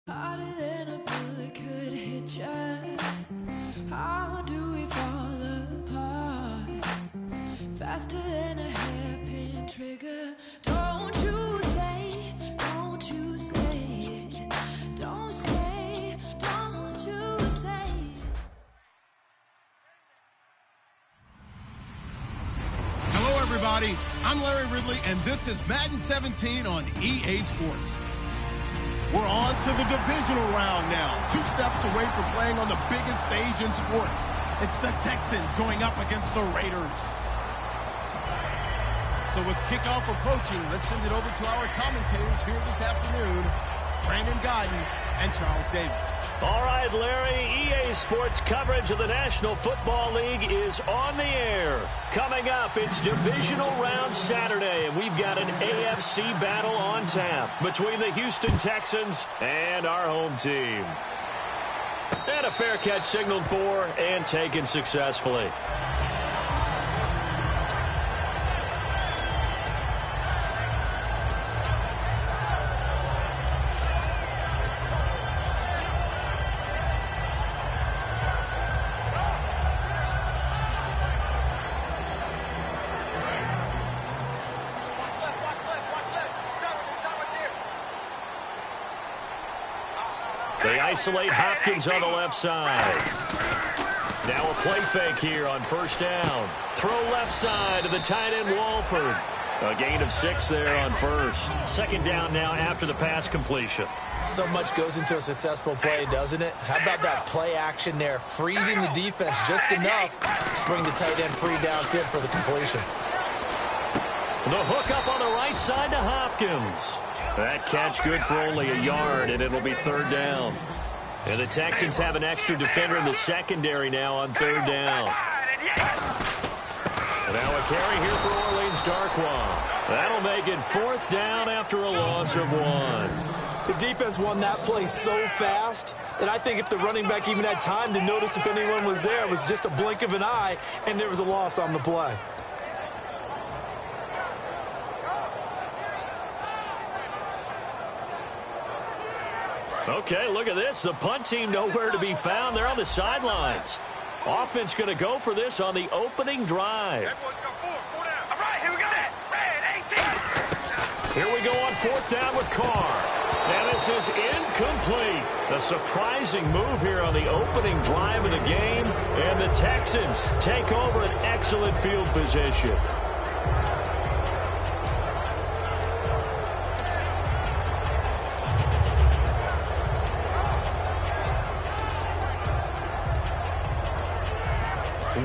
Harder than a bullet could hit ya. How do we fall apart? Faster than a hairpin trigger. Don't you say, don't you say it. Don't say, don't you say. Hello, everybody. I'm Larry Ridley, and this is Madden 17 on EA Sports. We're on to the divisional round now. 2 steps away from playing on the biggest stage in sports. It's the Texans going up against the Raiders. So with kickoff approaching, let's send it over to our commentators here this afternoon, Brandon Godden and Charles Davis. All right, Larry, EA Sports coverage of the National Football League is on the air. Coming up, it's Divisional Round Saturday, and we've got an AFC battle on tap between the Houston Texans and our home team. And a fair catch signaled for and taken successfully. They isolate Hopkins on the left side. Now a play fake here on first down. Throw left side to the tight end Walford. A gain of 6 there on first. Second down now after the pass completion. So much goes into a successful play, doesn't it? How about that play action there, freezing the defense just enough to spring the tight end free downfield for the completion. The hook up on the right side to Hopkins. That catch good for only a yard, and it'll be third down. And the Texans have an extra defender in the secondary now on third down. Now a carry here for Orleans Darkwa. That'll make it fourth down after a loss of 1. The defense won that play so fast that I think if the running back even had time to notice if anyone was there, it was just a blink of an eye, and there was a loss on the play. Okay, look at this. The punt team nowhere to be found. They're on the sidelines. Offense going to go for this on the opening drive. All right, here we go. Red 18. Here we go on fourth down with Carr. And this is incomplete. A surprising move here on the opening drive of the game. And the Texans take over an excellent field position.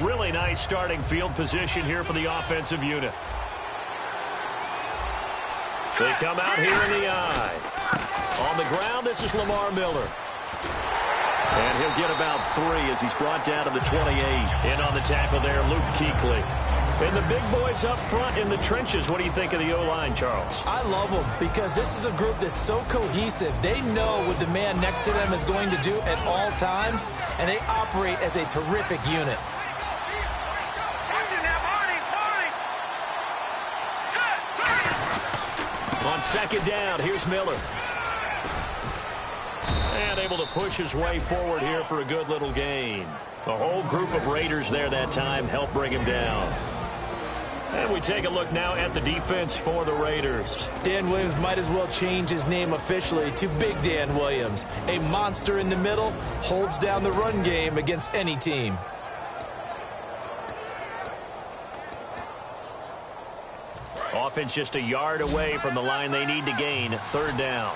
Really nice starting field position here for the offensive unit. They come out here in the eye. On the ground, this is Lamar Miller. And he'll get about 3 as he's brought down to the 28. In on the tackle there, Luke Kuechly. And the big boys up front in the trenches. What do you think of the O-line, Charles? I love them because this is a group that's so cohesive. They know what the man next to them is going to do at all times, and they operate as a terrific unit. On second down, here's Miller. And able to push his way forward here for a good little gain. The whole group of Raiders there that time helped bring him down. And we take a look now at the defense for the Raiders. Dan Williams might as well change his name officially to Big Dan Williams. A monster in the middle, holds down the run game against any team. Offense just a yard away from the line they need to gain. Third down.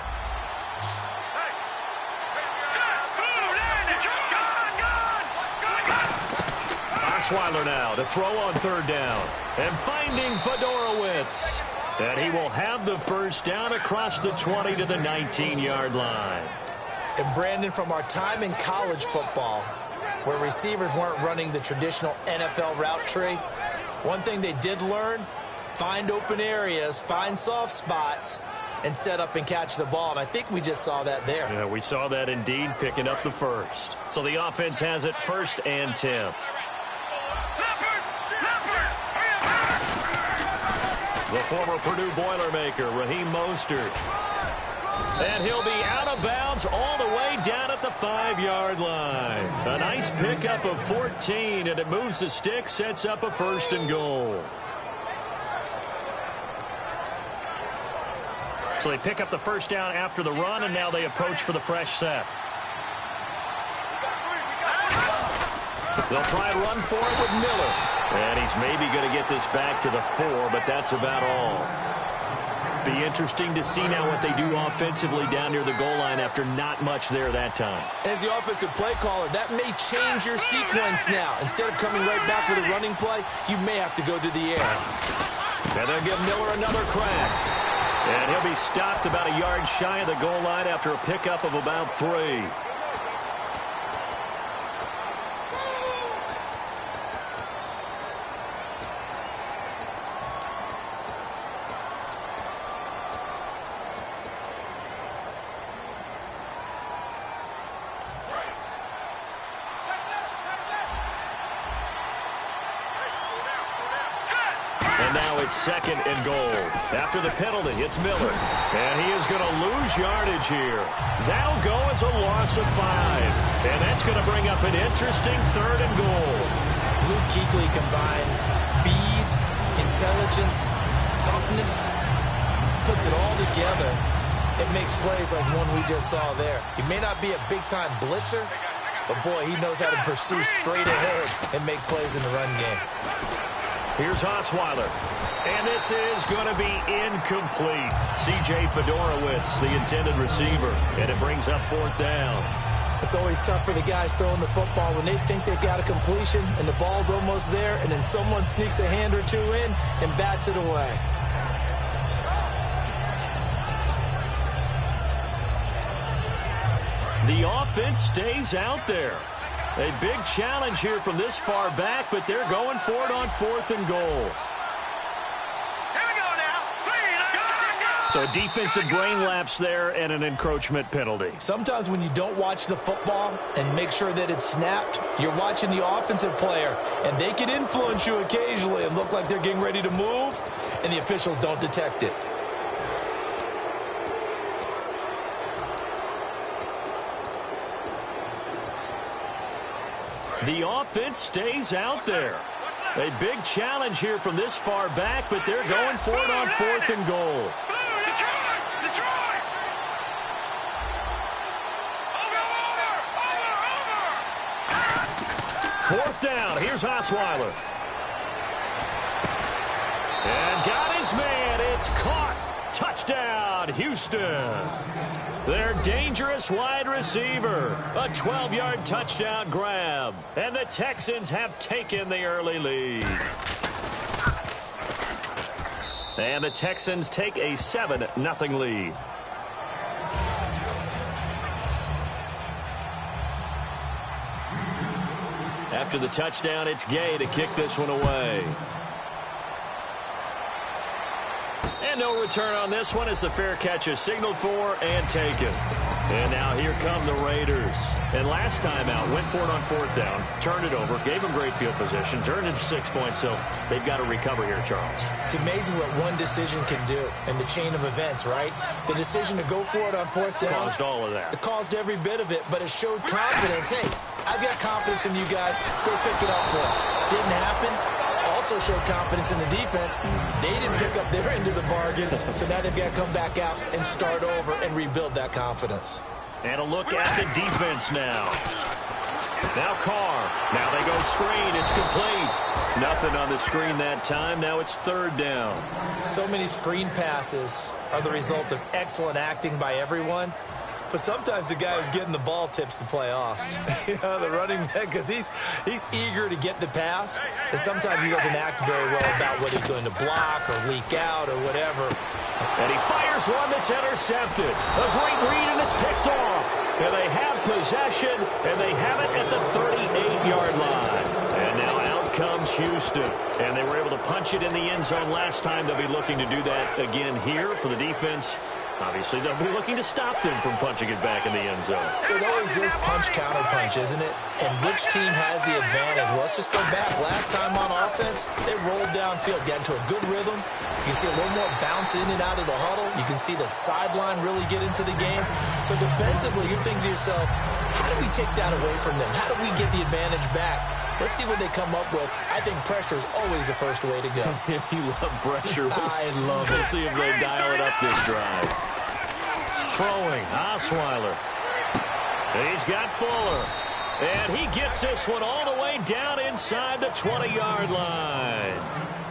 Osweiler now to throw on third down. And finding Fedorowicz. And he will have the first down across the 20 to the 19-yard line. And Brandon, from our time in college football, where receivers weren't running the traditional NFL route tree, one thing they did learn: find open areas, find soft spots, and set up and catch the ball. And I think we just saw that there. Yeah, we saw that indeed, picking up the first. So the offense has it first and 10. The former Purdue Boilermaker, Raheem Mostert. And he'll be out of bounds all the way down at the 5-yard line. A nice pickup of 14, and it moves the stick, sets up a 1st and goal. So they pick up the 1st down after the run, and now they approach for the fresh set. They'll try and run for it with Miller. And he's maybe going to get this back to the 4, but that's about all. Be interesting to see now what they do offensively down near the goal line after not much there that time. As the offensive play caller, that may change your sequence now. Instead of coming right back with a running play, you may have to go to the air. And they'll give Miller another crack. And he'll be stopped about a yard shy of the goal line after a pickup of about 3. Now it's 2nd and goal. After the penalty, it's Miller. And he is going to lose yardage here. That'll go as a loss of 5. And that's going to bring up an interesting 3rd and goal. Luke Kuechly combines speed, intelligence, toughness, puts it all together. It makes plays like one we just saw there. He may not be a big-time blitzer, but boy, he knows how to pursue straight ahead and make plays in the run game. Here's Osweiler. And this is going to be incomplete. C.J. Fedorowicz, the intended receiver. And it brings up 4th down. It's always tough for the guys throwing the football when they think they've got a completion and the ball's almost there, and then someone sneaks a hand or 2 in and bats it away. The offense stays out there. A big challenge here from this far back, but they're going for it on 4th and goal. Here we go now. 3, So a defensive brain lapse there and an encroachment penalty. Sometimes when you don't watch the football and make sure that it's snapped, you're watching the offensive player, and they can influence you occasionally and look like they're getting ready to move, and the officials don't detect it. The offense stays out there. A big challenge here from this far back, but they're going for it on 4th and goal. Detroit! Over! 4th down. Here's Osweiler. And got his man. It's caught. Touchdown, Houston. Their dangerous wide receiver. A 12-yard touchdown grab. And the Texans have taken the early lead. And the Texans take a 7-0 lead. After the touchdown, it's Gay to kick this one away. And no return on this one as the fair catch is signaled for and taken. And now here come the Raiders. And last time out, went for it on 4th down, turned it over, gave them great field position, turned into 6 points, so they've got to recover here, Charles. It's amazing what one decision can do in the chain of events, right? The decision to go for it on 4th down. Caused all of that. It caused every bit of it, but it showed confidence. Hey, I've got confidence in you guys. Go pick it up for them. Didn't happen. Also showed confidence in the defense. They didn't pick up their end of the bargain, so now they've got to come back out and start over and rebuild that confidence. And a look at the defense now. Now Carr. Now they go screen. It's complete. Nothing on the screen that time. Now it's 3rd down. So many screen passes are the result of excellent acting by everyone. But sometimes the guy who's getting the ball tips the play off. You know, the running back, because he's eager to get the pass, and sometimes he doesn't act very well about what he's going to block or leak out or whatever. And he fires one that's intercepted. A great read, and it's picked off. And they have possession, and they have it at the 38-yard line. And now out comes Houston. And they were able to punch it in the end zone last time. They'll be looking to do that again here for the defense. Obviously, they'll be looking to stop them from punching it back in the end zone. It always is punch-counter-punch, isn't it? And which team has the advantage? Well, let's just go back. Last time on offense, they rolled downfield, got into a good rhythm. You can see a little more bounce in and out of the huddle. You can see the sideline really get into the game. So defensively, you're thinking to yourself, how do we take that away from them? How do we get the advantage back? Let's see what they come up with. I think pressure is always the first way to go. You love pressure. I love it. We'll see if they dial it up this drive. Throwing, Osweiler. He's got Fuller. And he gets this one all the way down inside the 20-yard line.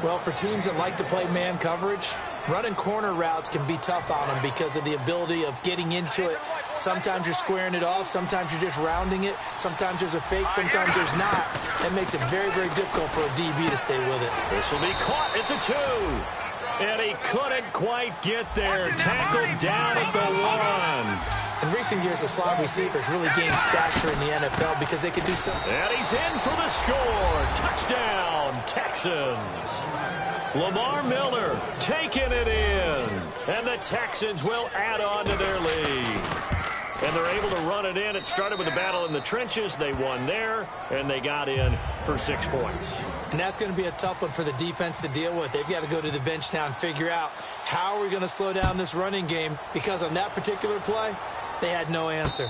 Well, for teams that like to play man coverage, running corner routes can be tough on them because of the ability of getting into it. Sometimes you're squaring it off. Sometimes you're just rounding it. Sometimes there's a fake. Sometimes there's not. That makes it very, very difficult for a DB to stay with it. This will be caught at the 2. And he couldn't quite get there. Tackled down at the 1. In recent years, the slot receivers really gained stature in the NFL because they could do so. And he's in for the score. Touchdown, Texans. Lamar Miller taking it in. And the Texans will add on to their lead. And they're able to run it in. It started with a battle in the trenches. They won there, and they got in for 6 points. And that's going to be a tough one for the defense to deal with. They've got to go to the bench now and figure out how are we going to slow down this running game, because on that particular play, they had no answer.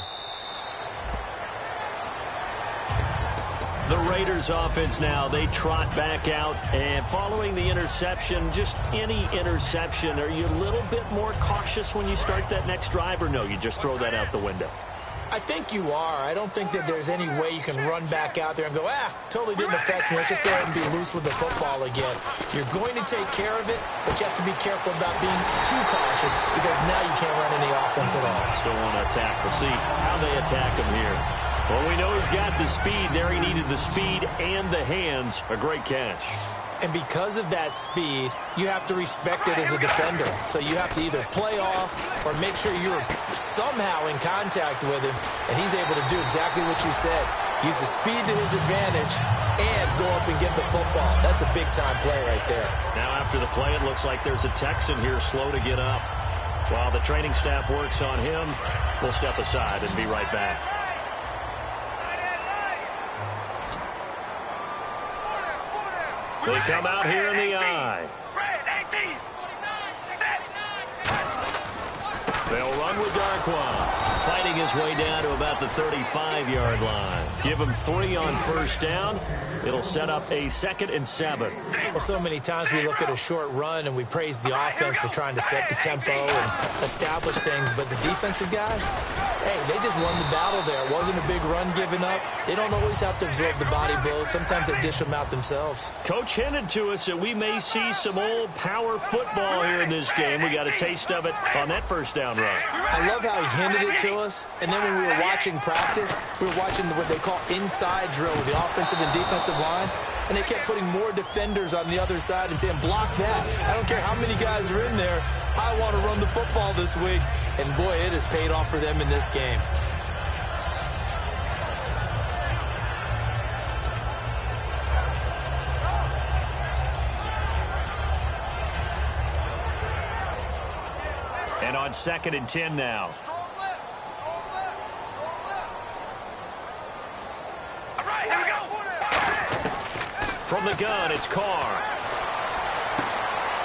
The Raiders offense now, they trot back out, and following the interception, just any interception, are you a little bit more cautious when you start that next drive, or no, you just throw that out the window? I think you are. I don't think that there's any way you can run back out there and go, totally didn't affect me. Let's just go ahead and be loose with the football again. You're going to take care of it, but you have to be careful about being too cautious, because now you can't run any offense at all. Still want to attack. We'll see how they attack him here. Well, we know he's got the speed there. He needed the speed and the hands. A great catch. And because of that speed, you have to respect it as a defender. So you have to either play off or make sure you're somehow in contact with him, and he's able to do exactly what you said. Use the speed to his advantage and go up and get the football. That's a big-time play right there. Now after the play, it looks like there's a Texan here slow to get up. While the training staff works on him, we'll step aside and be right back. They come out here in the eye. They'll run with Darquan, fighting his way down to about the 35-yard line. Give him 3 on first down. It'll set up a 2nd and 7. Well, so many times we look at a short run and we praise the offense for trying to set the tempo and establish things, but the defensive guys, hey, they just won the battle there. It wasn't a big run given up. They don't always have to absorb the body blows. Sometimes they dish them out themselves. Coach hinted to us that we may see some old power football here in this game. We got a taste of it on that first down run. I love how he hinted it to us, and then when we were watching practice, we were watching what they call inside drill with the offensive and defensive line, and they kept putting more defenders on the other side and saying, block that. I don't care how many guys are in there. I want to run the football this week. And, boy, it has paid off for them in this game. And on 2nd and 10 now. All right, here we go. From the gun, it's Carr.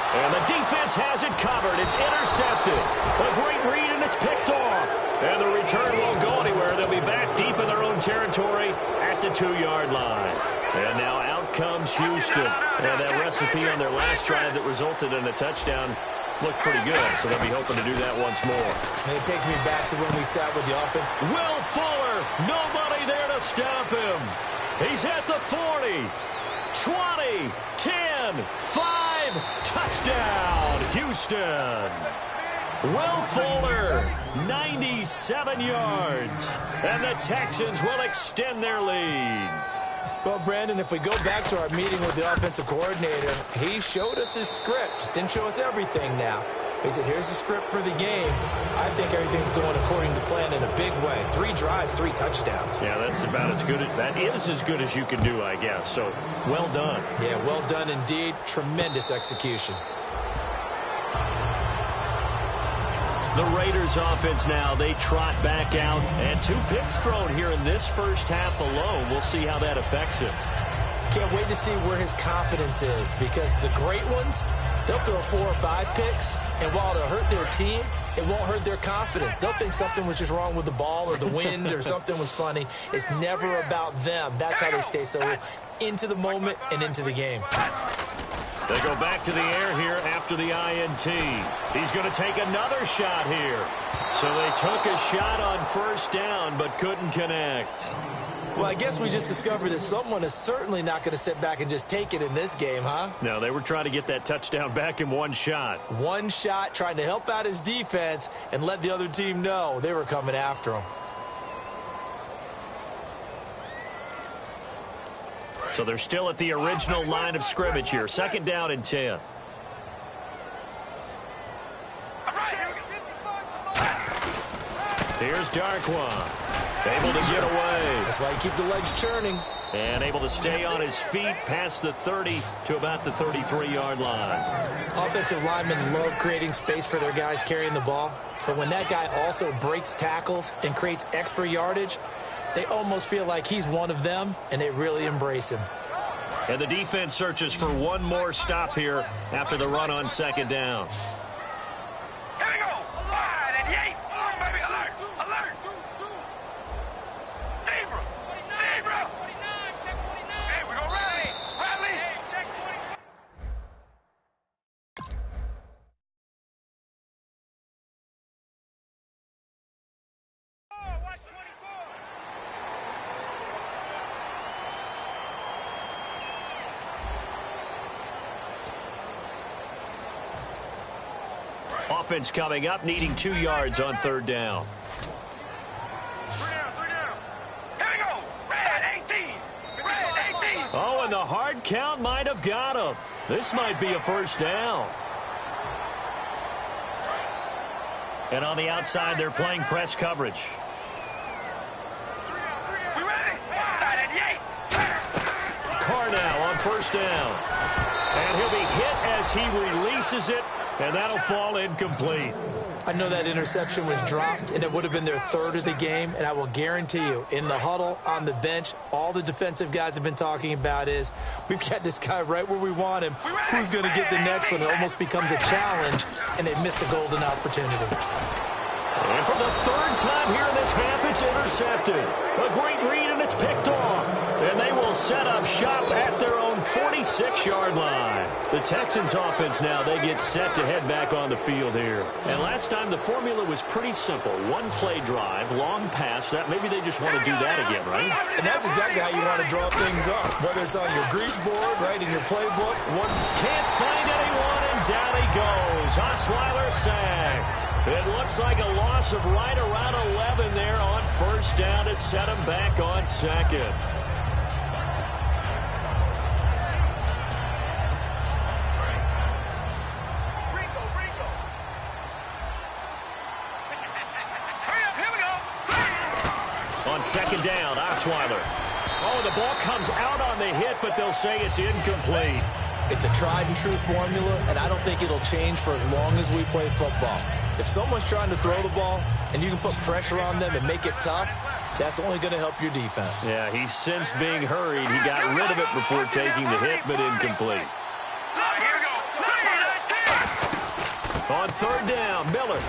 And the defense has it covered. It's intercepted. A great read, and it's picked off. And the return won't go anywhere. They'll be back deep in their own territory at the 2-yard line. And now out comes Houston. And that recipe on their last drive that resulted in a touchdown looked pretty good, so they'll be hoping to do that once more. And it takes me back to when we sat with the offense. Will Fuller, nobody there to stop him. He's at the 40, 20, 10, 5, touchdown, Houston. Will Fuller, 97 yards, and the Texans will extend their lead. Well, Brandon, if we go back to our meeting with the offensive coordinator, he showed us his script. Didn't show us everything now. He said, here's the script for the game. I think everything's going according to plan in a big way. 3 drives, 3 touchdowns. Yeah, that's about as good. That is as good as you can do, I guess. So, well done. Yeah, well done indeed. Tremendous execution. The Raiders offense now, they trot back out. And 2 picks thrown here in this first half alone. We'll see how that affects him. Can't wait to see where his confidence is, because the great ones, they'll throw 4 or 5 picks, and while it'll hurt their team, it won't hurt their confidence. They'll think something was just wrong with the ball or the wind or something was funny. It's never about them. That's how they stay so into the moment and into the game. They go back to the air here after the INT. He's going to take another shot here. So they took a shot on first down but couldn't connect. Well, I guess we just discovered that someone is certainly not going to sit back and just take it in this game, huh? No, they were trying to get that touchdown back in one shot. One shot, trying to help out his defense and let the other team know they were coming after him. So they're still at the original line of scrimmage here. 2nd down and 10. Here's Darkwa. Able to get away. That's why you keep the legs churning. And able to stay on his feet past the 30 to about the 33-yard line. Offensive linemen love creating space for their guys carrying the ball. But when that guy also breaks tackles and creates extra yardage, they almost feel like he's one of them, and they really embrace him. And the defense searches for one more stop here after the run on 2nd down. Here we go. 5 and 8. Come on, baby. Alert. Alert. Zebra. Zebra. Hey, we go rally. Rally. Check 20. Watch 24. Offense coming up, needing 2 yards on 3rd down. 3 down. Here we go. Red 18. Red 18. Oh, and the hard count might have got him. This might be a first down. And on the outside, they're playing press coverage. We ready? 5 and 8. Carr now on 1st down. And he'll be hit as he releases it, and that'll fall incomplete. I know that interception was dropped, and it would have been their 3rd of the game, and I will guarantee you, in the huddle, on the bench, all the defensive guys have been talking about is, we've got this guy right where we want him. Who's going to get the next one? It almost becomes a challenge, and they missed a golden opportunity. And for the 3rd time here in this half, it's intercepted. A great read, and it's picked off. And they will set up shop at their own 46-yard line. The Texans offense now, they get set to head back on the field here. And last time, the formula was pretty simple. 1-play drive, long pass. That maybe they just want to do that again, right? And that's exactly how you want to draw things up, whether it's on your grease board, right, in your playbook. One can't find anyone, and down he goes. Osweiler sacked. It looks like a loss of right around 11 there on 1st down to set him back on 2nd. On 2nd down, Osweiler. Oh, the ball comes out on the hit, but they'll say it's incomplete. It's a tried-and-true formula, and I don't think it'll change for as long as we play football. If someone's trying to throw the ball and you can put pressure on them and make it tough, that's only going to help your defense. Yeah, he's since being hurried. He got rid of it before taking the hit, but incomplete. On 3rd down, Miller.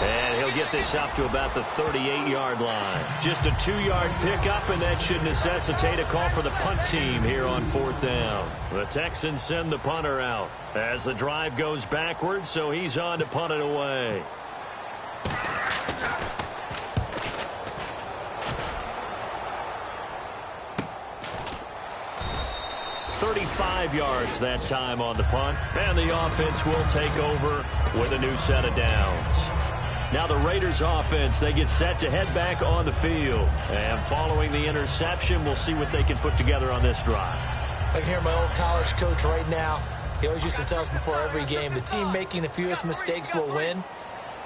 And he'll get this up to about the 38-yard line. Just a 2-yard pickup, and that should necessitate a call for the punt team here on 4th down. The Texans send the punter out as the drive goes backwards, so he's on to punt it away. $35 yards that time on the punt, and the offense will take over with a new set of downs. Now the Raiders offense, they get set to head back on the field. And following the interception, we'll see what they can put together on this drive. I can hear my old college coach right now. He always used to tell us before every game, the team making the fewest mistakes will win.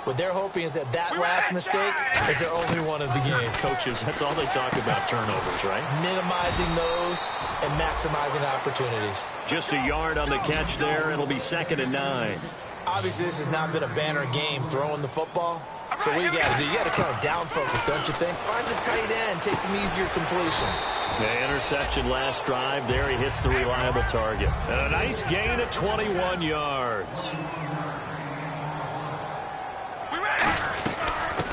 What they're hoping is that last mistake is their only one of the game. Coaches, that's all they talk about, turnovers, right? Minimizing those and maximizing opportunities. Just a yard on the catch there. It'll be 2nd and 9. Obviously, this has not been a banner game throwing the football. So what you got to do? You got to kind of down focus, don't you think? Find the tight end, take some easier completions. The interception last drive. There he hits the reliable target. And a nice gain of 21 yards.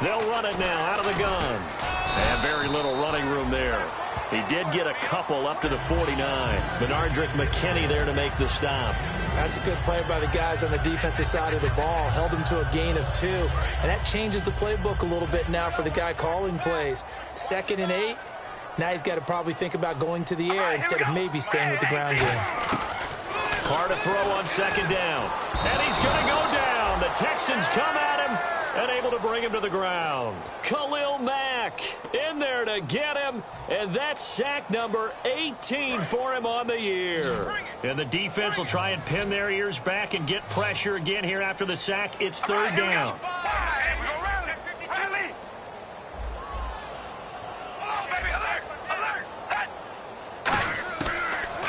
They'll run it now out of the gun. And very little running room there. He did get a couple up to the 49. Benardrick McKinney there to make the stop. That's a good play by the guys on the defensive side of the ball. Held him to a gain of 2. And that changes the playbook a little bit now for the guy calling plays. 2nd and 8. Now he's got to probably think about going to the air instead of maybe staying with the ground game. Hard to throw on 2nd down. And he's going to go down. The Texans come at him and able to bring him to the ground. Khalil Mack in there to get him. And that's sack number 18 for him on the year. And the defense will try and pin their ears back and get pressure again here after the sack. It's 3rd down.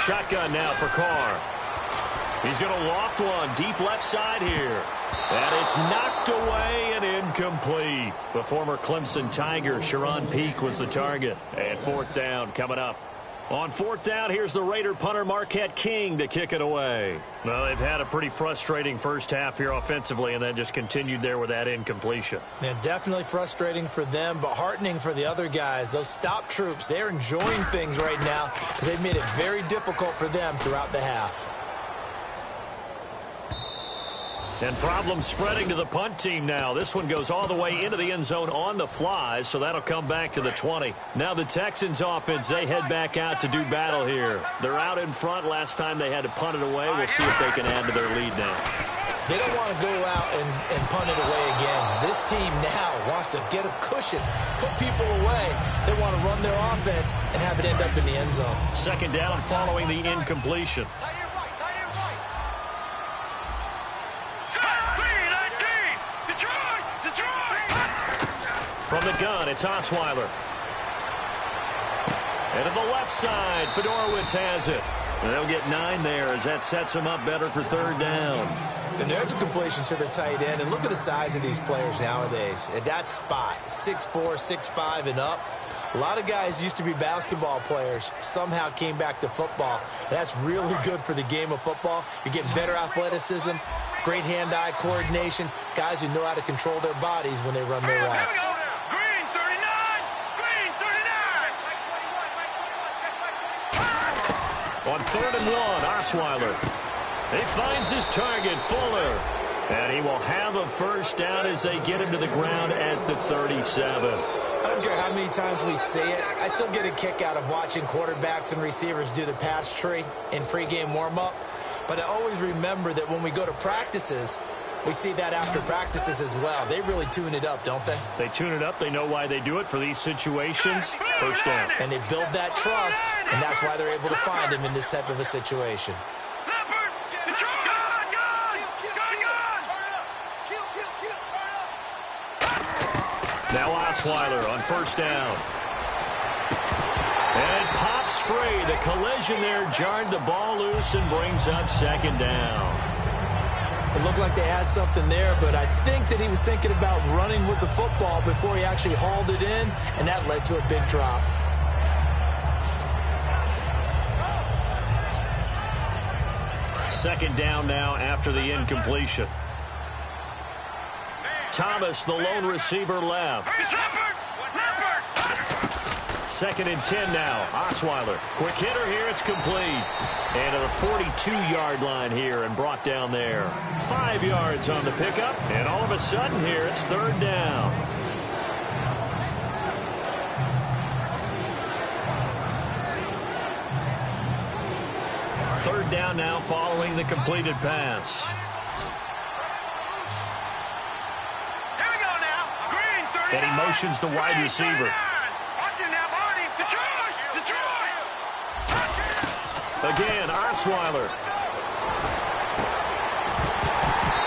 Shotgun now for Carr. He's going to loft one deep left side here. And it's knocked away and incomplete. The former Clemson Tiger, Sharon Peak, was the target. And 4th down coming up. On 4th down, here's the Raider punter Marquette King to kick it away. Well, they've had a pretty frustrating first half here offensively and then just continued there with that incompletion. Yeah, definitely frustrating for them, but heartening for the other guys. Those stop troops, they're enjoying things right now because they've made it very difficult for them throughout the half. And problems spreading to the punt team now. This one goes all the way into the end zone on the fly, so that'll come back to the 20. Now the Texans offense, they head back out to do battle here. They're out in front. Last time they had to punt it away. We'll see if they can add to their lead now. They don't want to go out and punt it away again. This team now wants to get a cushion, put people away. They want to run their offense and have it end up in the end zone. 2nd down following the incompletion. From the gun, it's Osweiler. And to the left side, Fedorowicz has it. And they'll get 9 there as that sets them up better for 3rd down. And there's a completion to the tight end. And look at the size of these players nowadays. At that spot, 6'4", 6'5", and up. A lot of guys used to be basketball players, somehow came back to football. That's really good for the game of football. You're getting better athleticism, great hand-eye coordination, guys who know how to control their bodies when they run their routes. Green 39! Green 39! On 3rd and 1, Osweiler. He finds his target, Fuller. And he will have a 1st down as they get him to the ground at the 37. I don't care how many times we say it, I still get a kick out of watching quarterbacks and receivers do the pass tree in pregame warm-up. But I always remember that when we go to practices, we see that after practices as well. They really tune it up, don't they? They tune it up. They know why they do it for these situations. 1st down. And they build that trust, and that's why they're able to find him in this type of a situation. Now Osweiler on 1st down. And it pops free. The collision there jarred the ball loose and brings up 2nd down. It looked like they had something there, but I think that he was thinking about running with the football before he actually hauled it in, and that led to a big drop. Second down now after the incompletion. Thomas, the lone receiver, left. 2nd and 10 now. Osweiler. Quick hitter here. It's complete. And to the 42-yard line here and brought down there. 5 yards on the pickup. And all of a sudden here, it's 3rd down. Third down now following the completed pass. And he motions the wide receiver. Again, Osweiler.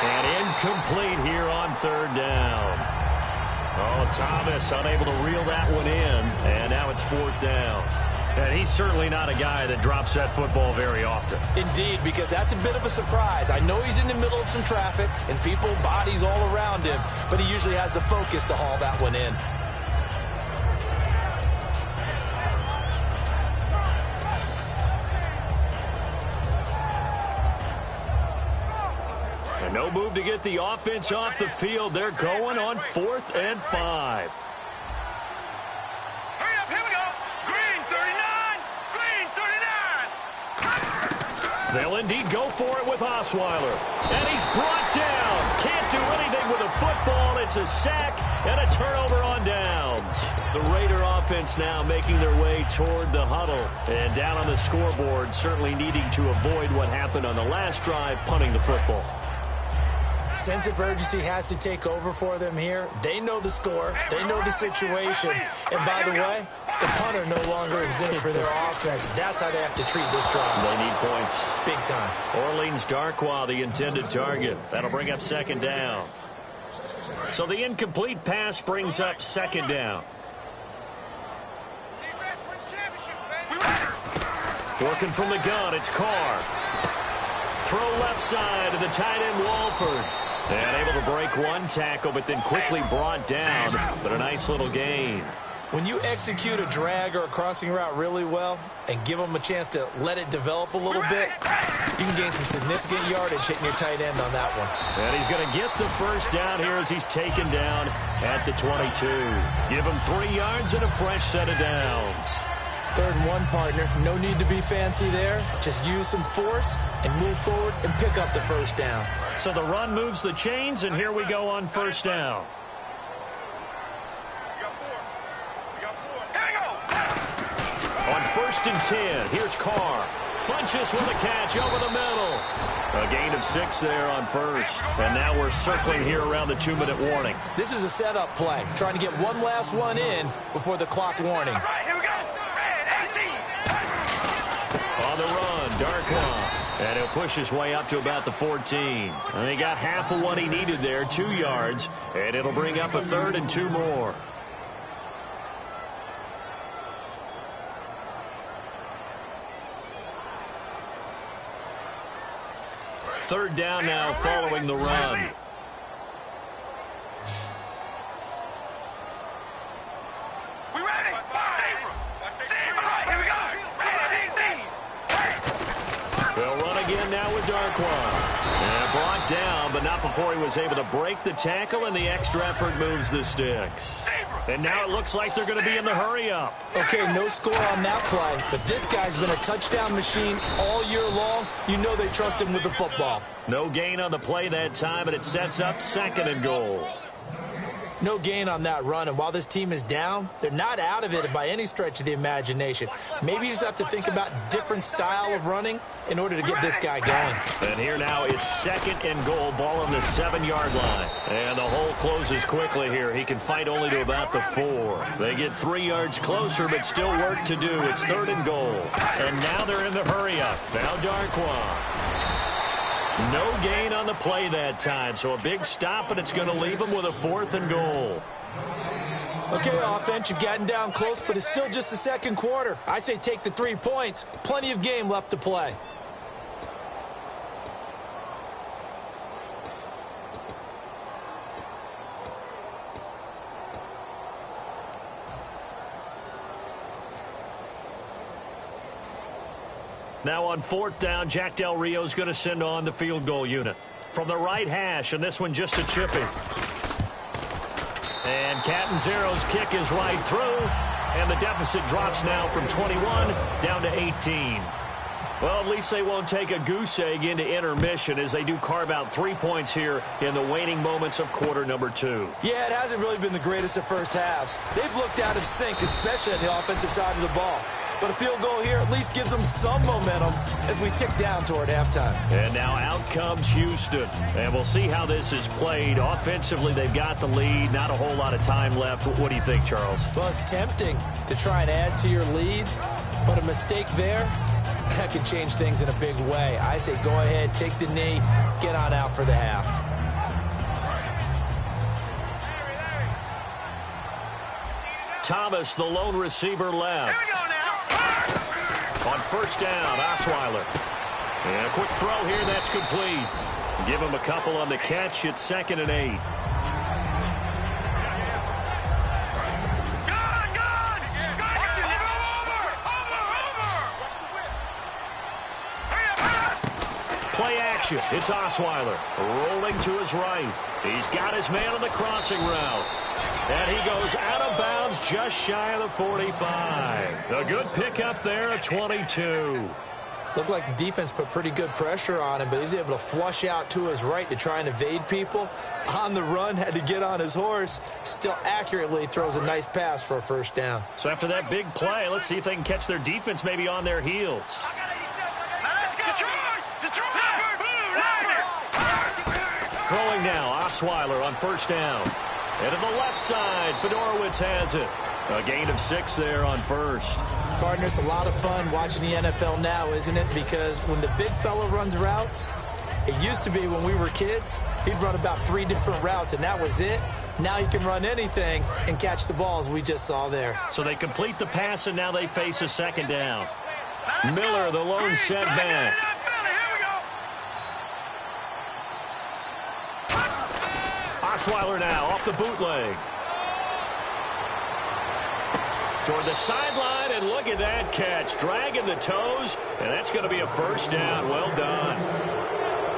And incomplete here on 3rd down. Oh, Thomas unable to reel that one in. And now it's 4th down. And he's certainly not a guy that drops that football very often. Indeed, because that's a bit of a surprise. I know he's in the middle of some traffic and people, bodies all around him, but he usually has the focus to haul that one in. And no move to get the offense off the field. They're going on 4th and 5. Hurry up, here we go. Green 39. Green 39. They'll indeed go for it with Osweiler. And he's brought down. Can't do anything with a football. It's a sack and a turnover on downs. The Raider offense now making their way toward the huddle. And down on the scoreboard, certainly needing to avoid what happened on the last drive, punting the football. Sense of urgency has to take over for them here. They know the score. They know the situation. And by the way, the punter no longer exists for their offense. That's how they have to treat this drive. They need points. Big time. Orleans Darkwa, the intended target. That'll bring up 2nd down. So the incomplete pass brings up 2nd down. Working from the gun, it's Carr. Throw left side to the tight end, Walford. And able to break one tackle, but then quickly brought down. But a nice little gain. When you execute a drag or a crossing route really well and give them a chance to let it develop a little bit, you can gain some significant yardage hitting your tight end on that one. And he's going to get the 1st down here as he's taken down at the 22. Give him 3 yards and a fresh set of downs. 3rd and 1, partner. No need to be fancy there. Just use some force and move forward and pick up the 1st down. So the run moves the chains, and here we go on 1st down. On 1st and 10, here's Carr. Funches with a catch over the middle. A gain of 6 there on 1st. And now we're circling here around the 2-minute warning. This is a setup play, trying to get one last one in before the clock warning. All right, here we go. Red 18. On the run, Darkwa. And he'll push his way up to about the 14. And he got half of what he needed there, 2 yards. And it'll bring up a 3rd and 2 more. Third down now following the run. We ready? Zebra, here we go. Red 18. They'll run again now with Darkwa. And brought down, but not before he was able to break the tackle, and the extra effort moves the sticks. And now it looks like they're going to be in the hurry-up. Okay, no score on that play, but this guy's been a touchdown machine all year long. You know they trust him with the football. No gain on the play that time, and it sets up 2nd and goal. No gain on that run, and while this team is down, they're not out of it by any stretch of the imagination. Maybe you just have to think about different style of running in order to get this guy going. And here now it's 2nd and goal, ball on the 7-yard line. And the hole closes quickly here. He can fight only to about the 4. They get 3 yards closer, but still work to do. It's 3rd and goal. And now they're in the hurry-up. Now Darkwa. No gain on the play that time, so a big stop, and it's going to leave them with a 4th and goal. Okay, offense, you've gotten down close, but it's still just the 2nd quarter. I say take the 3 points. Plenty of game left to play. Now on 4th down, Jack Del Rio's going to send on the field goal unit. From the right hash, and this one just a chippy. And Catanzero's kick is right through, and the deficit drops now from 21 down to 18. Well, at least they won't take a goose egg into intermission as they do carve out 3 points here in the waning moments of quarter number 2. Yeah, it hasn't really been the greatest of first halves. They've looked out of sync, especially on the offensive side of the ball. But a field goal here at least gives them some momentum as we tick down toward halftime. And now out comes Houston. And we'll see how this is played. Offensively, they've got the lead. Not a whole lot of time left. What do you think, Charles? Well, it's tempting to try and add to your lead. But a mistake there, that could change things in a big way. I say go ahead, take the knee, get on out for the half. Thomas, the lone receiver, left. Here we go now. On first down, Osweiler. And a quick throw here, that's complete. Give him a couple on the catch. It's 2nd and 8. Play action. It's Osweiler rolling to his right. He's got his man on the crossing route. And he goes out of bounds just shy of the 45. A good pickup there at 22. Looked like the defense put pretty good pressure on him, but he's able to flush out to his right to try and evade people. On the run, had to get on his horse. Still accurately throws a nice pass for a first down. So after that big play, let's see if they can catch their defense maybe on their heels. Throwing now, Osweiler on first down. And to the left side, Fedorowicz has it. A gain of 6 there on first. Partner, it's a lot of fun watching the NFL now, isn't it? Because when the big fella runs routes, it used to be when we were kids, he'd run about 3 different routes, and that was it. Now he can run anything and catch the balls we just saw there. So they complete the pass, and now they face a 2nd down. Miller, the lone setback. Osweiler now off the bootleg. Toward the sideline, and look at that catch. Dragging the toes, and that's going to be a first down. Well done.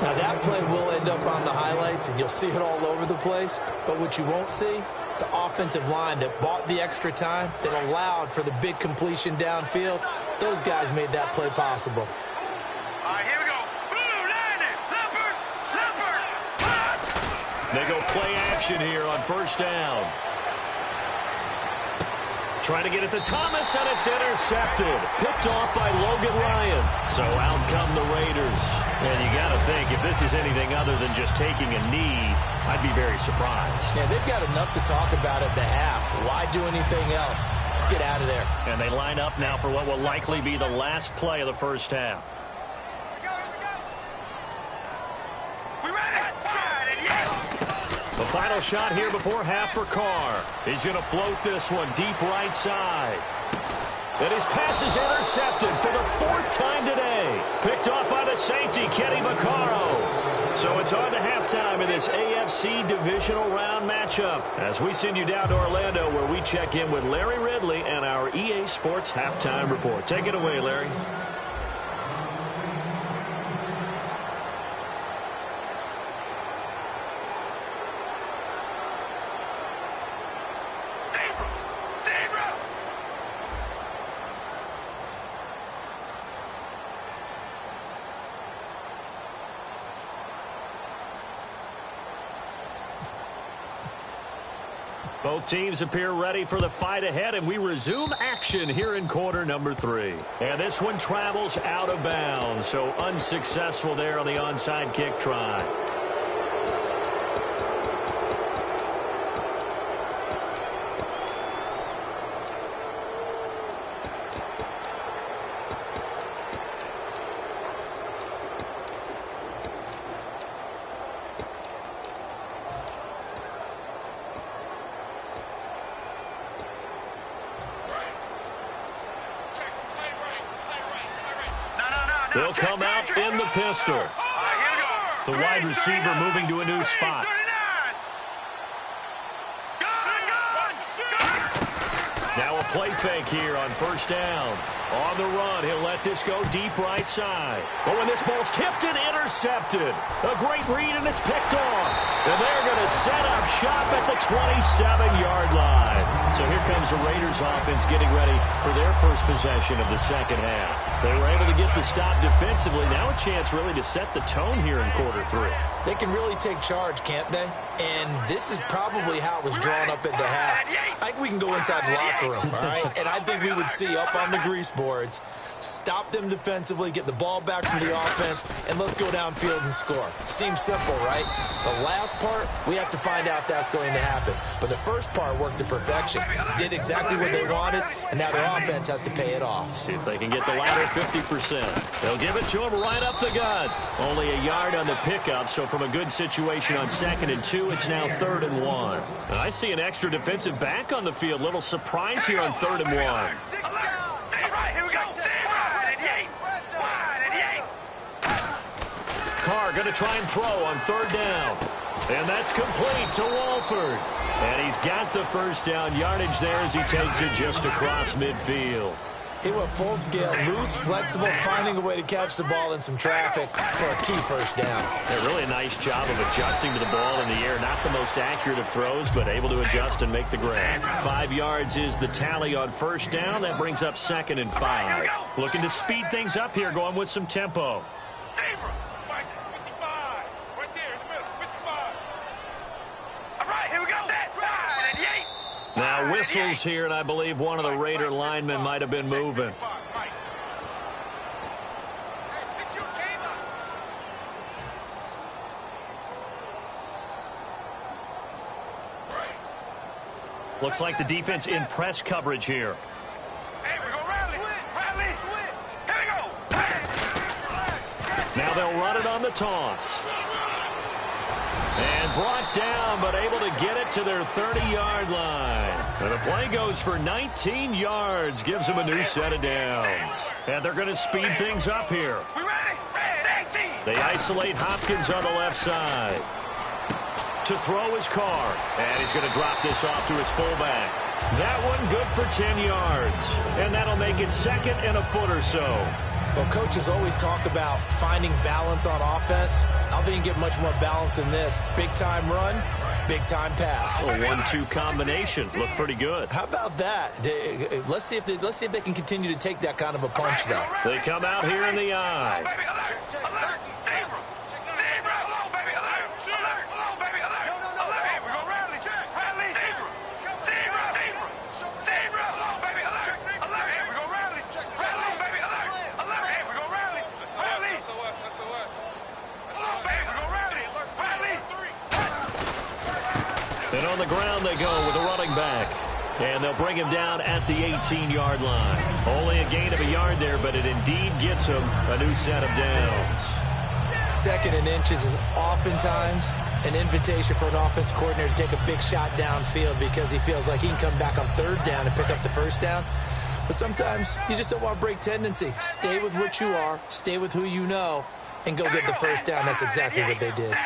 Now that play will end up on the highlights, and you'll see it all over the place. But what you won't see, the offensive line that bought the extra time, that allowed for the big completion downfield, those guys made that play possible. All right, here we go. Blue, landing. Leopard. They go play action here on first down. Trying to get it to Thomas, and it's intercepted. Picked off by Logan Ryan. So out come the Raiders. And you got to think, if this is anything other than just taking a knee, I'd be very surprised. Yeah, they've got enough to talk about at the half. Why do anything else? Just get out of there. And they line up now for what will likely be the last play of the first half. The final shot here before half for Carr. He's going to float this one deep right side. And his pass is intercepted for the 4th time today. Picked off by the safety, Kenny Vaccaro. So it's on to halftime in this AFC divisional round matchup as we send you down to Orlando, where we check in with Larry Ridley and our EA Sports halftime report. Take it away, Larry. Both teams appear ready for the fight ahead, and we resume action here in quarter number 3. And this one travels out of bounds, so unsuccessful there on the onside kick try. They'll come out in the pistol. The wide receiver moving to a new spot. Now a play fake here on first down. On the run, he'll let this go deep right side. But when this ball's tipped and intercepted, a great read, and it's picked off. And they're going to set up shop at the 27-yard line. So here comes the Raiders offense getting ready for their first possession of the second half. They were able to get the stop defensively. Now a chance really to set the tone here in quarter 3. They can really take charge, can't they? And this is probably how it was drawn up at the half. I think we can go inside the locker room, all right? And I think we would see up on the grease boards, stop them defensively, get the ball back from the offense, and let's go downfield and score. Seems simple, right? The last part, we have to find out that's going to happen. But the first part worked to perfection. Did exactly what they wanted, and now their offense has to pay it off. See if they can get the latter 50%. They'll give it to him right up the gut. Only a yard on the pickup, so from a good situation on 2nd and 2, it's now 3rd and 1. And I see an extra defensive back on the field. Little surprise here on 3rd and 1. going to try and throw on 3rd down. And that's complete to Walford. And he's got the first down yardage there as he takes it just across midfield. He went full scale, loose, flexible, finding a way to catch the ball in some traffic for a key first down. A really nice job of adjusting to the ball in the air. Not the most accurate of throws, but able to adjust and make the grab. 5 yards is the tally on first down. That brings up 2nd and 5. Looking to speed things up here, going with some tempo. Now whistles here, and I believe one of the Raider linemen might have been moving. Looks like the defense in press coverage here. Now they'll run it on the toss. And brought down, but able to get it to their 30-yard line. And the play goes for 19 yards, gives them a new set of downs. And they're going to speed things up here. They isolate Hopkins on the left side. To throw his Carr. And he's going to drop this off to his fullback. That one good for 10 yards. And that'll make it 2nd and a foot or so. Well, coaches always talk about finding balance on offense. I don't think you get much more balance than this. Big-time run, big-time pass. A 1-2 combination. Look pretty good. How about that? Let's see if they can continue to take that kind of a punch, though. They come out here in the eye. And on the ground they go with a running back. And they'll bring him down at the 18-yard line. Only a gain of a yard there, but it indeed gets him a new set of downs. 2nd and inches is oftentimes an invitation for an offense coordinator to take a big shot downfield because he feels like he can come back on 3rd down and pick up the first down. But sometimes you just don't want to break tendency. Stay with what you are, stay with who you know, and go get the first down. That's exactly what they did.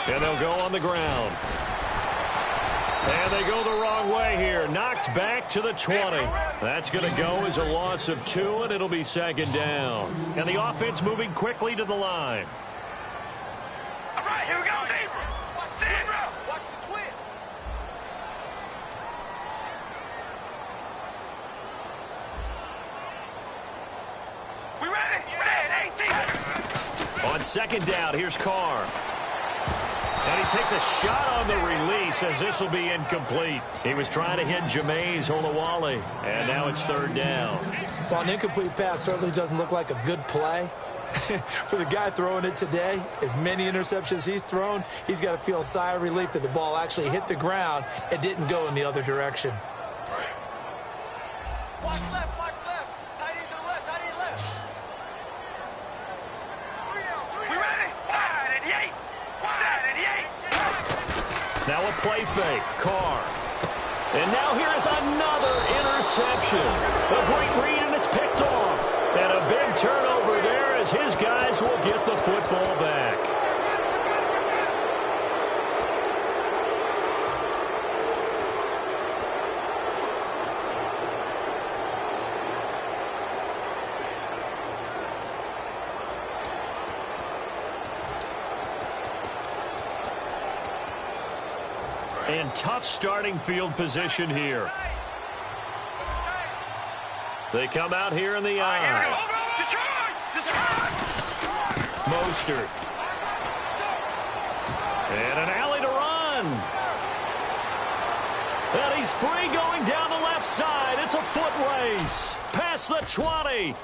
And they'll go on the ground. And they go the wrong way here. Knocked back to the 20. That's going to go as a loss of 2, and it'll be 2nd down. And the offense moving quickly to the line. All right, here we go, Zebra. Zebra. Watch the twist. We ready? On 2nd down, here's Carr. And he takes a shot on the release as this will be incomplete. He was trying to hit Jameis Olawale, and now it's 3rd down. Well, an incomplete pass certainly doesn't look like a good play. For the guy throwing it today, as many interceptions he's thrown, he's got to feel a sigh of relief that the ball actually hit the ground and didn't go in the other direction. Watch left, watch left. Tight end to the left, tight end left. We ready? Wide and eight. Wide and eight. Now a play fake. Carr. And now here is another interception. A great read, and it's picked off. And a big turnover there as his guys will get the football back. And tough starting field position here. They come out here in the eye. Mostert. And an alley to run. And he's free going down the left side. It's a foot race. Past the 20.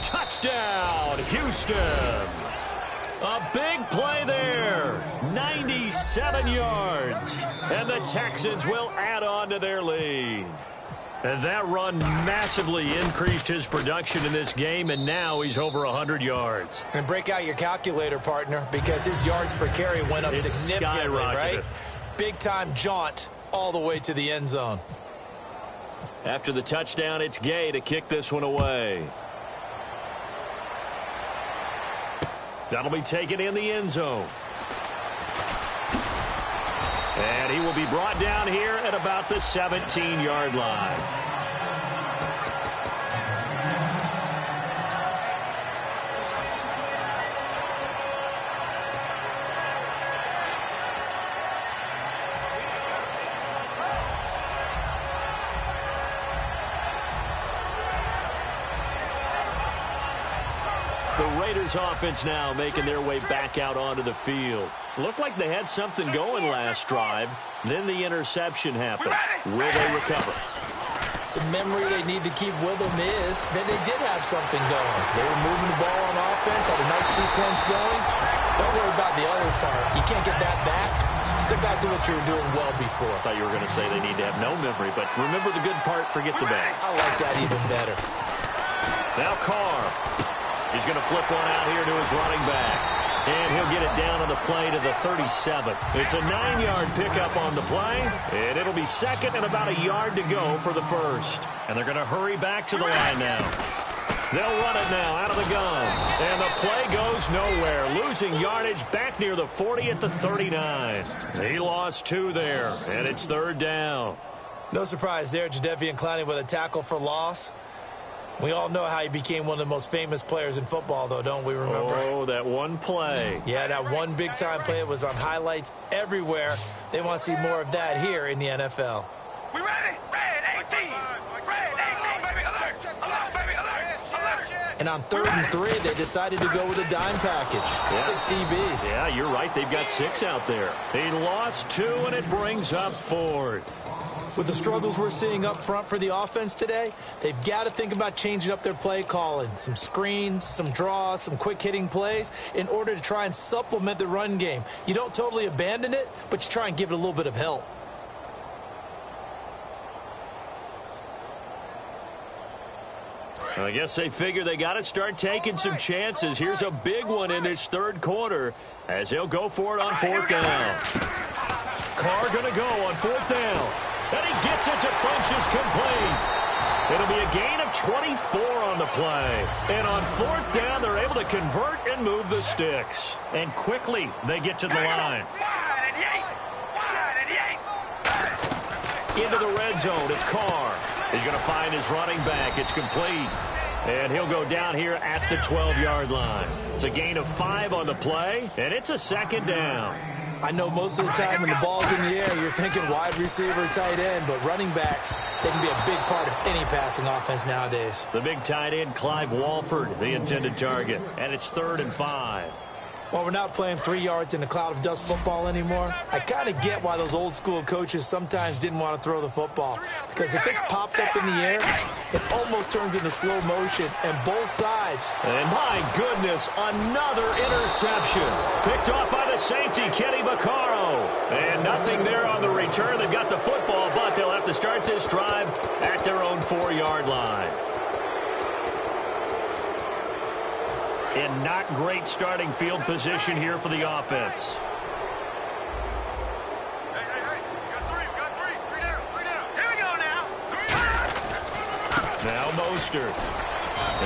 Touchdown, Houston. A big play there. 97 yards. And the Texans will add on to their lead. And that run massively increased his production in this game, and now he's over 100 yards. And break out your calculator, partner, because his yards per carry went up significantly, right? big-time jaunt all the way to the end zone. After the touchdown, it's Gay to kick this one away. That'll be taken in the end zone. And he will be brought down here at about the 17-yard line. The Raiders offense now making their way back out onto the field. Looked like they had something going last drive. Then the interception happened. Will they recover? The memory they need to keep with them is that they did have something going. They were moving the ball on offense, had a nice sequence going. Don't worry about the other part. You can't get that back. Let's go back to what you were doing well before. I thought you were going to say they need to have no memory, but remember the good part, forget the bad. I like that even better. Now Carr. He's going to flip one out here to his running back. And he'll get it down on the play to the 37. It's a 9-yard pickup on the play. And it'll be second and about a yard to go for the first. And they're going to hurry back to the line now. They'll run it now out of the gun. And the play goes nowhere. Losing yardage back near the 40 at the 39. He lost 2 there. And it's third down. No surprise there, Jadeveon Clowney with a tackle for loss. We all know how he became one of the most famous players in football, though, don't we remember? Oh, that one play. Yeah, that one big-time play. It was on highlights everywhere. They want to see more of that here in the NFL. We ready? Red 18. Red 18, baby. Alert. Alert, baby. Alert. Alert. And on 3rd and 3, they decided to go with a dime package. Yeah. 6 DBs. Yeah, you're right. They've got 6 out there. He lost 2, and it brings up 4th. With the struggles we're seeing up front for the offense today, they've got to think about changing up their play calling. Some screens, some draws, some quick-hitting plays in order to try and supplement the run game. You don't totally abandon it, but you try and give it a little bit of help. I guess they figure they got to start taking some chances. Here's a big one in this third quarter as they'll go for it on 4th down. Carr going to go on 4th down. And he gets it to Funchess complete. It'll be a gain of 24 on the play. And on 4th down, they're able to convert and move the sticks. And quickly, they get to the line. Into the red zone, it's Carr. He's going to find his running back. It's complete. And he'll go down here at the 12-yard line. It's a gain of 5 on the play, and it's a 2nd down. I know most of the time when the ball's in the air, you're thinking wide receiver, tight end, but running backs, they can be a big part of any passing offense nowadays. The big tight end, Clive Walford, the intended target, and it's 3rd and 5. While we're not playing 3 yards in a cloud of dust football anymore, I kind of get why those old school coaches sometimes didn't want to throw the football. Because if it's popped up in the air, it almost turns into slow motion, and both sides. And my goodness, another interception. Picked off by the safety, Kenny Vaccaro. And nothing there on the return. They've got the football, but they'll have to start this drive at their own 4-yard line. And not great starting field position here for the offense. Hey. We got three. Three down. Here we go now. Now Mostert.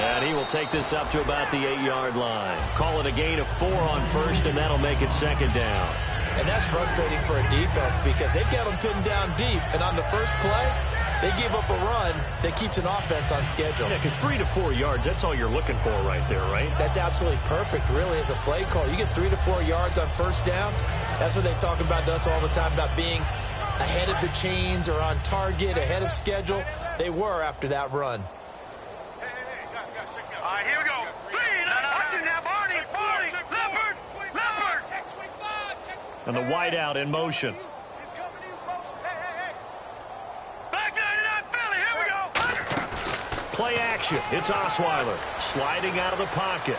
And he will take this up to about the 8-yard line. Call it a gain of 4 on 1st, and that'll make it 2nd down. And that's frustrating for a defense because they've got them pinned down deep. And on the first play, they give up a run that keeps an offense on schedule. Yeah, because 3 to 4 yards, that's all you're looking for right there, right? That's absolutely perfect, really, as a play call. You get 3 to 4 yards on 1st down. That's what they talk about to us all the time, about being ahead of the chains or on target, ahead of schedule. They were after that run. Hey, all right, here we go. Watch it now, Barney. Leopard. And the wideout in motion. Play action. It's Osweiler sliding out of the pocket.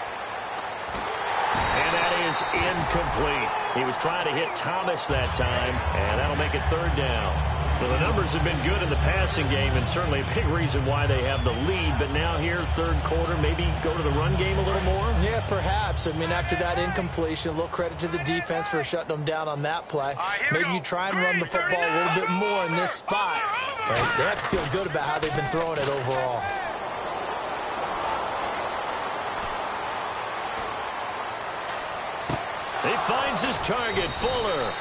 And that is incomplete. He was trying to hit Thomas that time, and that'll make it 3rd down. Well, the numbers have been good in the passing game, and certainly a big reason why they have the lead. But now here, third quarter, maybe go to the run game a little more? Yeah, perhaps. I mean, after that incompletion, a little credit to the defense for shutting them down on that play. Maybe you try and run the football a little bit more in this spot. But they have to feel good about how they've been throwing it overall. He finds his target, Fuller.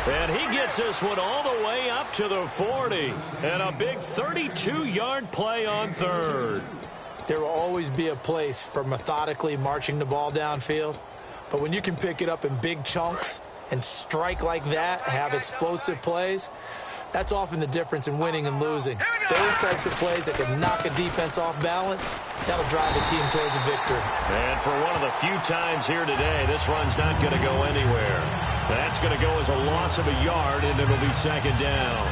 And he gets this one all the way up to the 40. And a big 32-yard play on third. There will always be a place for methodically marching the ball downfield. But when you can pick it up in big chunks and strike like that, have explosive plays, that's often the difference in winning and losing. Those types of plays that can knock a defense off balance, that'll drive the team towards a victory. And for one of the few times here today, this run's not going to go anywhere. That's going to go as a loss of a yard, and it'll be second down.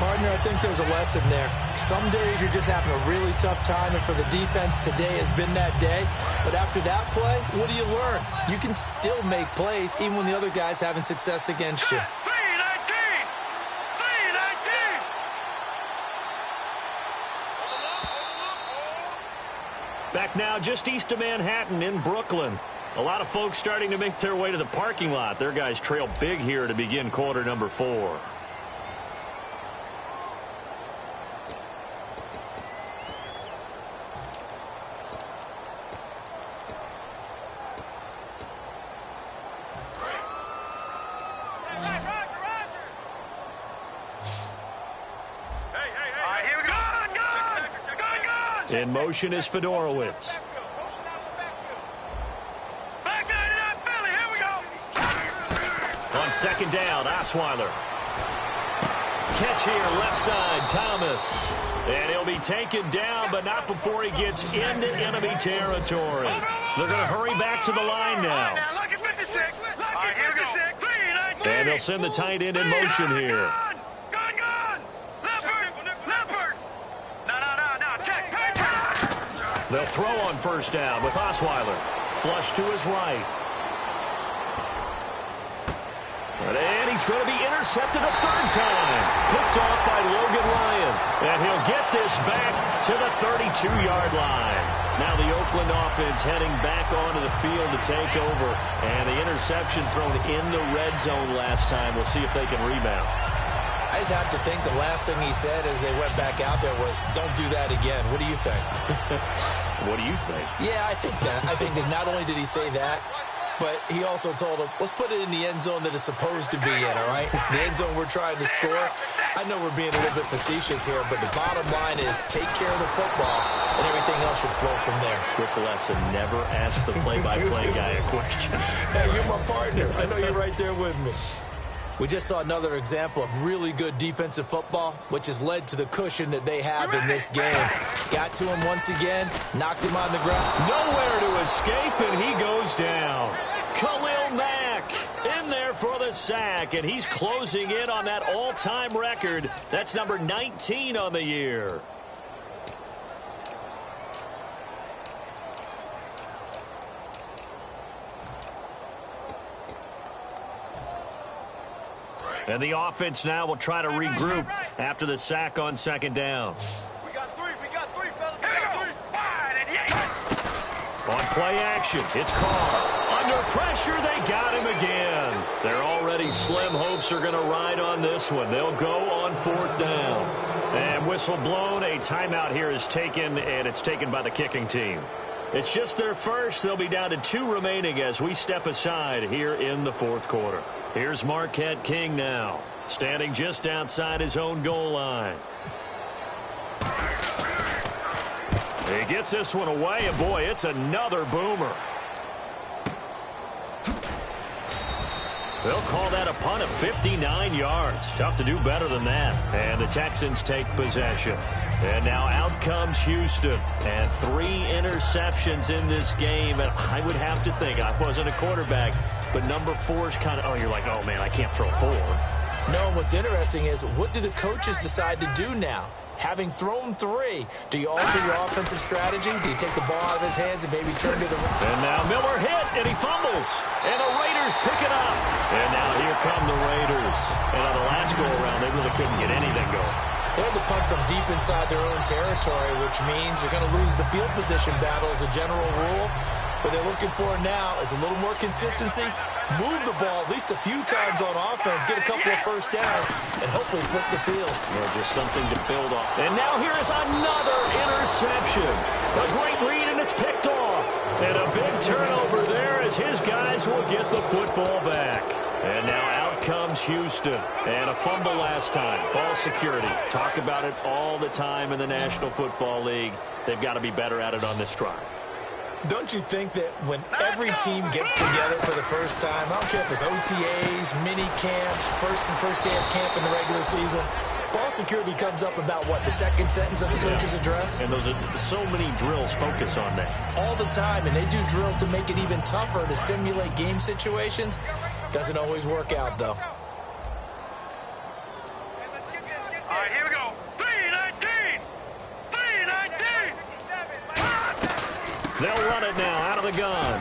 Partner, I think there's a lesson there. Some days you're just having a really tough time, and for the defense, today has been that day. But after that play, what do you learn? You can still make plays even when the other guy's having success against you. Back now just east of Manhattan in Brooklyn. A lot of folks starting to make their way to the parking lot. Their guys trail big here to begin quarter number 4. In motion is Fedorowicz. On second down, Osweiler. Catch here, left side, Thomas. And he'll be taken down, but not before he gets into enemy territory. They're going to hurry back to the line now. And they'll send the tight end in motion here. They'll throw on first down with Osweiler. Flush to his right. And he's going to be intercepted a third time. Picked off by Logan Ryan. And he'll get this back to the 32-yard line. Now the Oakland offense heading back onto the field to take over. And the interception thrown in the red zone last time. We'll see if they can rebound. I just have to think the last thing he said as they went back out there was, don't do that again. What do you think? What do you think? Yeah, I think that. I think that not only did he say that, but he also told him, let's put it in the end zone that it's supposed to be in, all right? The end zone we're trying to score. I know we're being a little bit facetious here, but the bottom line is take care of the football, and everything else should flow from there. Quick lesson, never ask the play-by-play guy a question. Hey, you're my partner. I know you're right there with me. We just saw another example of really good defensive football, which has led to the cushion that they have in this game. Got to him once again, knocked him on the ground. Nowhere to escape, and he goes down. Khalil Mack in there for the sack, and he's closing in on that all-time record. That's number 19 on the year. And the offense now will try to regroup after the sack on second down. We got three, fellas. We got three. Wide and yank. On play action, it's Carr. Under pressure, they got him again. Their already slim hopes are going to ride on this one. They'll go on fourth down. And whistle blown, a timeout here is taken, and it's taken by the kicking team. It's just their first. They'll be down to 2 remaining as we step aside here in the fourth quarter. Here's Marquette King now, standing just outside his own goal line. He gets this one away, and boy, it's another boomer. They'll call that a punt of 59 yards. Tough to do better than that. And the Texans take possession. And now out comes Houston. And 3 interceptions in this game. And I would have to think, I wasn't a quarterback, but number 4 is kind of, oh, you're like, oh, man, I can't throw 4. No, what's interesting is, what do the coaches decide to do now? Having thrown 3, do you alter your offensive strategy? Do you take the ball out of his hands and maybe turn to the... And now Miller hit, and he fumbles. And the Raiders pick it up. And now here come the Raiders. And on the last go-around, they really couldn't get anything going. They had to punt from deep inside their own territory, which means you're going to lose the field position battle as a general rule. What they're looking for now is a little more consistency, move the ball at least a few times on offense, get a couple of first downs, and hopefully flip the field. Well, just something to build on. And now here is another interception. A great read, and it's picked off. And a big turnover there as his guys will get the football back. And now out comes Houston. And a fumble last time. Ball security. Talk about it all the time in the National Football League. They've got to be better at it on this drive. Don't you think that when every team gets together for the first time, I don't care if it's OTAs, mini camps, first day of camp in the regular season, ball security comes up about what, the second sentence of the coach's address? And those are so many drills focus on that. All the time, and they do drills to make it even tougher to simulate game situations. Doesn't always work out, though. All right, here we go. 3-19! 3-19! They'll run it now out of the gun.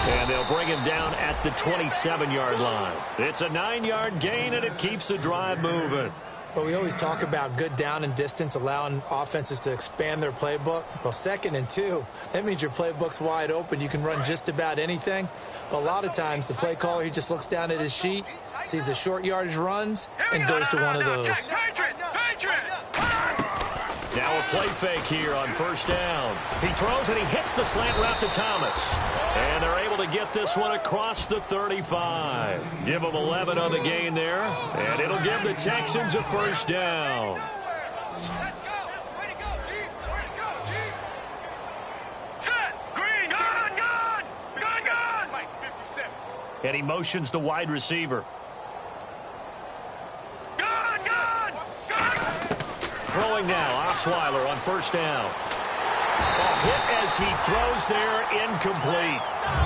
And they'll bring him down at the 27-yard line. It's a 9-yard gain, and it keeps the drive moving. Well, we always talk about good down and distance, allowing offenses to expand their playbook. Well, 2nd and 2, that means your playbook's wide open. You can run just about anything. But a lot of times, the play caller, he just looks down at his sheet, sees the short yardage runs, and goes to one of those. Now a play fake here on first down. He throws and he hits the slant route to Thomas. And they're able to get this one across the 35. Give them 11 on the gain there. And it'll give the Texans a first down. Let's go. Way to go, G. Way to go, G. Set. Green. Gun. Mike, 57. And he motions the wide receiver. Throwing now, Osweiler on first down. A hit as he throws there, incomplete.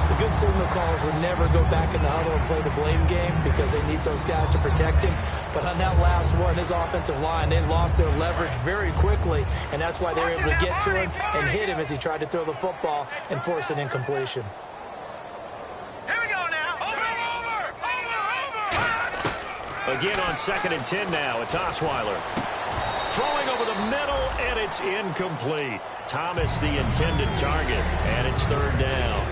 The good signal callers would never go back in the huddle and play the blame game because they need those guys to protect him. But on that last one, his offensive line, they lost their leverage very quickly, and that's why they were able to get to him and hit him as he tried to throw the football and force an incompletion. Here we go now. Over. Again on 2nd and 10 now, it's Osweiler. Throwing over the middle, and it's incomplete. Thomas the intended target, and it's 3rd down.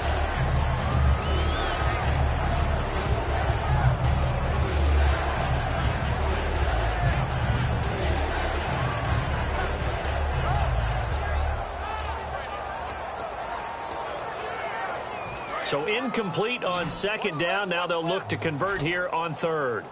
So incomplete on 2nd down. Now they'll look to convert here on 3rd.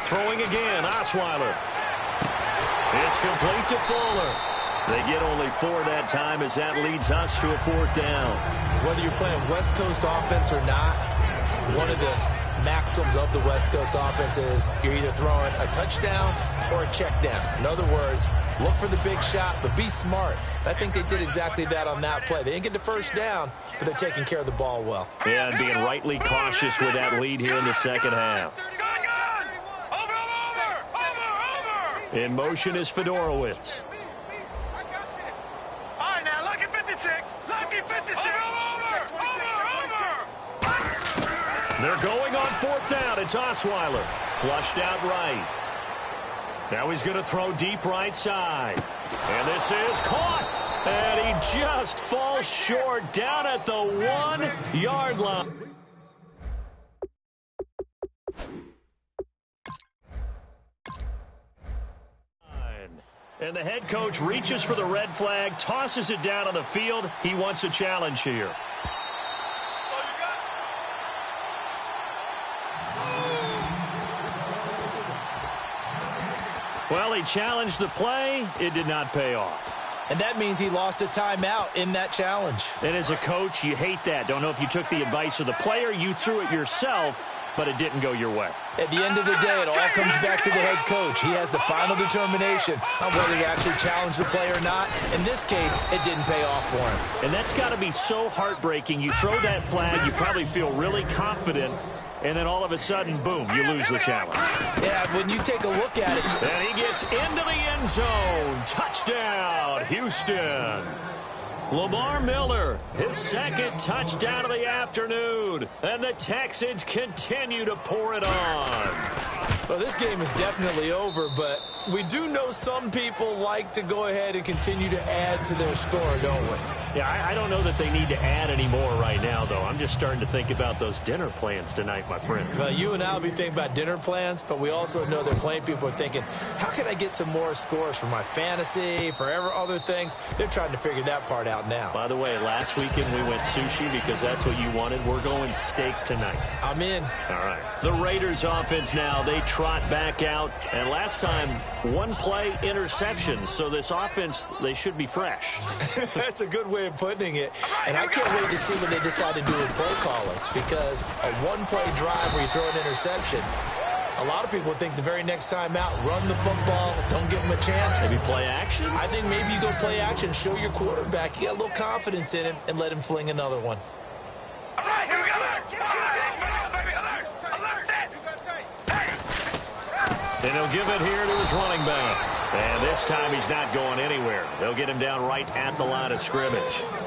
Throwing again, Osweiler. It's complete to Fuller. They get only 4 that time as that leads us to a 4th down. Whether you're playing West Coast offense or not, one of the maxims of the West Coast offense is you're either throwing a touchdown or a check down. In other words, look for the big shot, but be smart. I think they did exactly that on that play. They didn't get the first down, but they're taking care of the ball well. Yeah, and being rightly cautious with that lead here in the second half. In motion is Fedorowicz. All right, now, lucky 56. Lucky 56. Over. They're going on 4th down. It's Osweiler. Flushed out right. Now he's going to throw deep right side. And this is caught. And he just falls short down at the 1-yard line. And the head coach reaches for the red flag, tosses it down on the field. He wants a challenge here. Well, he challenged the play. It did not pay off. And that means he lost a timeout in that challenge. And as a coach, you hate that. Don't know if you took the advice of the player. You threw it yourself. but it didn't go your way. At the end of the day, it all comes back to the head coach. He has the final determination on whether to actually challenge the play or not. In this case, it didn't pay off for him. And that's got to be so heartbreaking. You throw that flag, you probably feel really confident, and then all of a sudden, boom, you lose the challenge. Yeah, when you take a look at it. And he gets into the end zone. Touchdown, Houston. Lamar Miller, his second touchdown of the afternoon. And the Texans continue to pour it on. Well, this game is definitely over, but we do know some people like to go ahead and continue to add to their score, don't we? Yeah, I don't know that they need to add any more right now, though. I'm just starting to think about those dinner plans tonight, my friend. Well, you and I will be thinking about dinner plans, but we also know that plenty of people are thinking, how can I get some more scores for my fantasy, for other things? They're trying to figure that part out now. By the way, last weekend we went sushi because that's what you wanted. We're going steak tonight. I'm in. All right. The Raiders offense now, they trot back out. And last time, one play interceptions. So this offense, they should be fresh. That's a good way of putting it. And I can't wait to see what they decide to do with play calling, because a one-play drive where you throw an interception, a lot of people think the very next time out, run the football, don't give him a chance. Maybe play action? I think maybe you go play action, show your quarterback, you got a little confidence in him, and let him fling another one. All right, here we go. And he'll give it here to his running back. And this time he's not going anywhere. They'll get him down right at the line of scrimmage.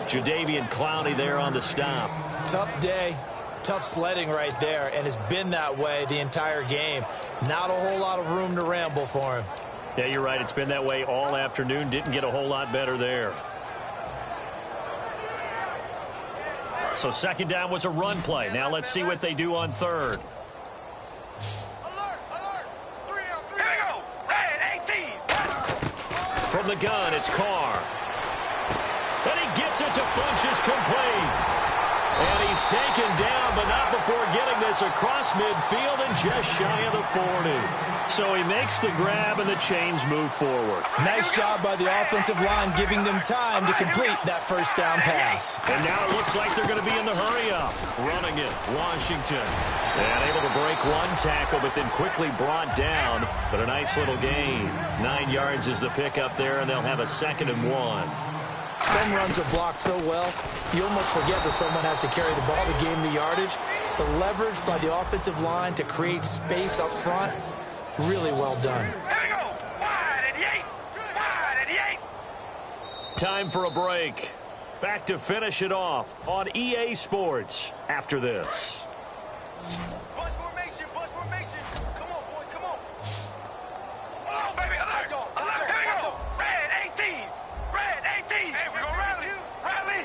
Jadeveon Clowney there on the stop. Tough day. Tough sledding right there, and it's been that way the entire game. Not a whole lot of room to ramble for him. Yeah, you're right. It's been that way all afternoon. Didn't get a whole lot better there. So second down was a run play. Now let's see what they do on third. From the gun, it's Carr. And he gets it to Funchess complete. And he's taken down, but not before getting this across midfield and just shy of the 40. So he makes the grab and the chains move forward. Nice job by the offensive line, giving them time to complete that first down pass. And now it looks like they're going to be in the hurry-up. Running it, Washington. And able to break one tackle, but then quickly brought down. But a nice little gain. 9 yards is the pickup there, and they'll have a 2nd and 1. Some runs are blocked so well, you almost forget that someone has to carry the ball to gain the yardage. The leverage by the offensive line to create space up front, really well done. Here we go. Wide and eight. Wide and eight. Time for a break. Back to finish it off on EA Sports after this. Bunch formation, bunch formation. Come on, boys, come on. Oh, baby, alert. Alert. Here we go. Red 18. Red 18. Hey, we're going to rally. Rally.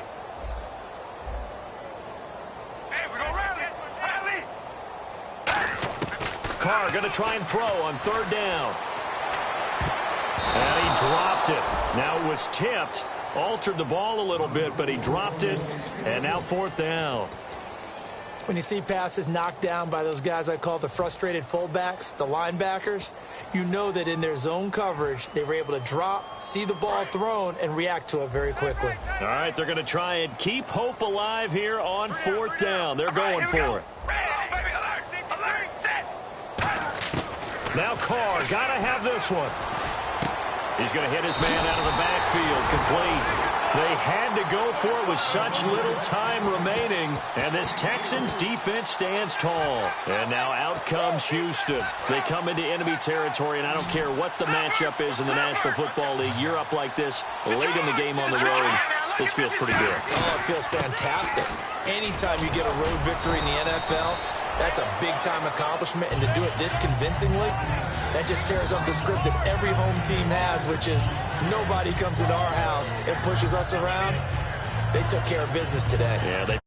Hey, we're going to rally. Rally. Carr going to try and throw on third down. And he dropped it. Now it was tipped. Altered the ball a little bit, but he dropped it. And now 4th down. When you see passes knocked down by those guys I call the frustrated fullbacks, the linebackers, you know that in their zone coverage, they were able to drop, see the ball thrown, and react to it very quickly. All right, they're going to try and keep hope alive here on 4th down. They're going for it. Now Carr, got to have this one. He's going to hit his man out of the backfield, complete. They had to go for it with such little time remaining, and this Texans defense stands tall. And now out comes Houston. They come into enemy territory, and I don't care what the matchup is in the National Football League. You're up like this late in the game on the road. This feels pretty good. Oh, it feels fantastic. Anytime you get a road victory in the NFL, that's a big-time accomplishment, and to do it this convincingly, that just tears up the script that every home team has, which is nobody comes into our house and pushes us around. They took care of business today. Yeah, they